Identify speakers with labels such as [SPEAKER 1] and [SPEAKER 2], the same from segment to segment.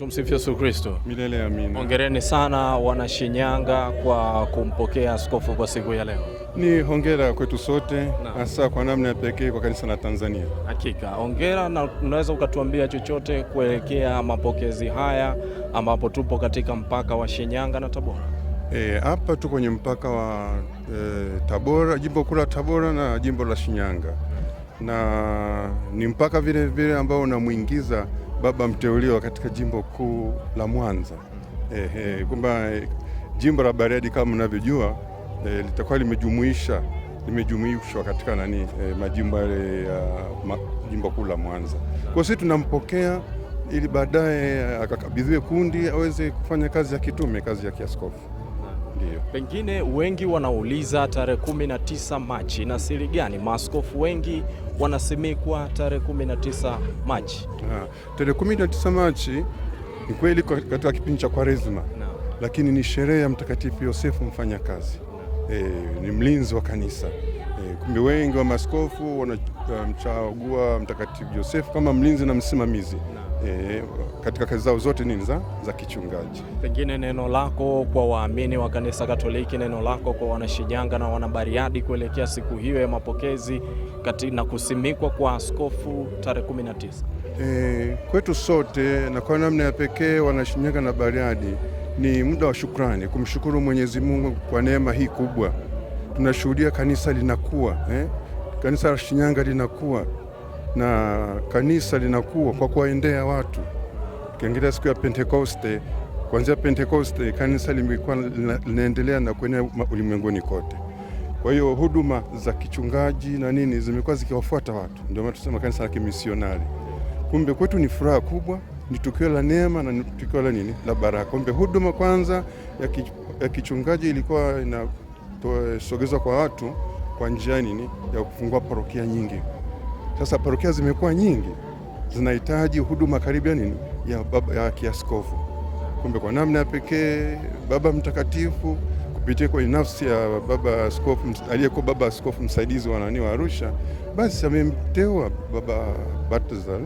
[SPEAKER 1] Tumsifu Yesu Kristo.
[SPEAKER 2] Milele amina.
[SPEAKER 1] Hongereni sana wana Shinyanga kwa kumpokea askofu kwa siku ya leo.
[SPEAKER 2] Ni hongera kwetu sote, hasa kwa namna ya pekee kwa kanisa la Tanzania.
[SPEAKER 1] Hakika, hongera, na unaweza ukatuambia chochote kuelekea mapokezi haya ambapo tupo katika mpaka wa Shinyanga na Tabora?
[SPEAKER 2] Hapa tuko kwenye mpaka wa Tabora, jimbo kuu la Tabora na jimbo la Shinyanga. Na ni mpaka vile vile ambao unamuingiza baba mteuliwa katika jimbo kuu la Mwanza. Kwamba jimbo la Bariadi kama mnavyojua litakuwa limejumuishwa katika majimbo yale ya jimbo kuu la Mwanza. Kwa sisi tunampokea ili baadaye akakabidhiwe kundi aweze kufanya kazi ya kitume, kazi ya kiaskofu. Ndio.
[SPEAKER 1] Pengine wengi wanauliza tarehe 19 Machi na siri gani? Maaskofu wengi wanasimikwa tarehe 19 Machi.
[SPEAKER 2] Tarehe 19 Machi ni kweli katika kipindi cha Kwaresma, lakini ni sherehe ya Mtakatifu Yosefu mfanyakazi. Ni mlinzi wa kanisa. Kumbe wengi wa maaskofu wanamchagua Mtakatifu Yosefu kama mlinzi na msimamizi katika kazi zao zote za kichungaji.
[SPEAKER 1] Pengine neno lako kwa waamini wa kanisa Katoliki, neno lako kwa Wanashinyanga na Wanabariadi kuelekea siku hiyo ya mapokezi na kusimikwa kwa askofu tarehe 19.
[SPEAKER 2] Kwetu sote na kwa namna ya pekee Wanashinyanga na Bariadi ni muda wa shukrani, kumshukuru Mwenyezi Mungu kwa neema hii kubwa. Tunashuhudia kanisa linakuwa, kanisa la Shinyanga linakuwa, na kanisa linakuwa kwa kuwaendea watu. Tukiangalia siku ya Pentekoste, kuanzia Pentekoste kanisa limekuwa linaendelea na kuenea ulimwenguni kote. Kwa hiyo huduma za kichungaji na nini zimekuwa zikiwafuata watu. Ndio maana tunasema kanisa la kimisionari. Kumbe kwetu ni furaha kubwa, ni tukio la neema na ni tukio la baraka. Kumbe huduma kwanza ya kichungaji ilikuwa inasogezwa kwa watu kwa njia ya kufungua parokia nyingi. Sasa parokia zimekuwa nyingi, zinahitaji huduma karibu ya kiaskofu. Kumbe kwa namna ya pekee Baba Mtakatifu kupitia kwa nafsi ya baba askofu aliyekuwa baba askofu msaidizi wa Arusha, basi amemteua baba Balthazar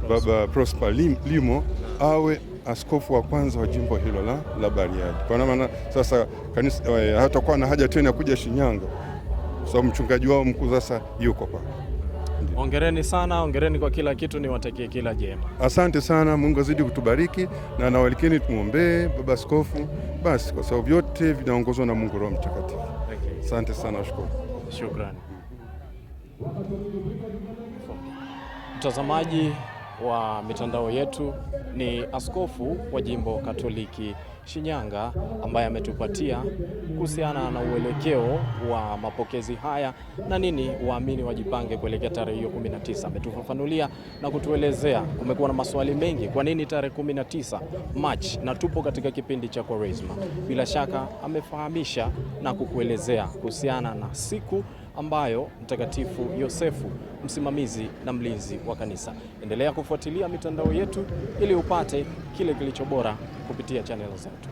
[SPEAKER 2] Baba Prosper Limo awe askofu wa kwanza wa jimbo hilo la Bariadi. Kwa maana sasa kanisa hatakuwa na haja tena kuja Shinyanga, sababu mchungaji wao mkuu sasa yuko pa.
[SPEAKER 1] Hongereni sana, hongereni kwa kila kitu, niwatakie kila jema.
[SPEAKER 2] Asante sana, Mungu azidi kutubariki, na nawalikeni tumuombee baba askofu, basi kwa sababu vyote vinaongozwa na Mungu Roho Mtakatifu. Asante sana, nashukuru.
[SPEAKER 1] Shukrani. Mtazamaji wa mitandao yetu, ni askofu wa jimbo Katoliki Shinyanga ambaye ametupatia kuhusiana na uelekeo wa mapokezi haya na nini waamini wajipange kuelekea tarehe hiyo 19. Ametufafanulia na kutuelezea. Kumekuwa na maswali mengi, kwa nini tarehe 19 Machi na tupo katika kipindi cha Kwaresma. Bila shaka amefahamisha na kukuelezea kuhusiana na siku ambayo Mtakatifu Yosefu msimamizi na mlinzi wa kanisa. Endelea kufuatilia mitandao yetu ili upate kile kilicho bora kupitia channel zetu.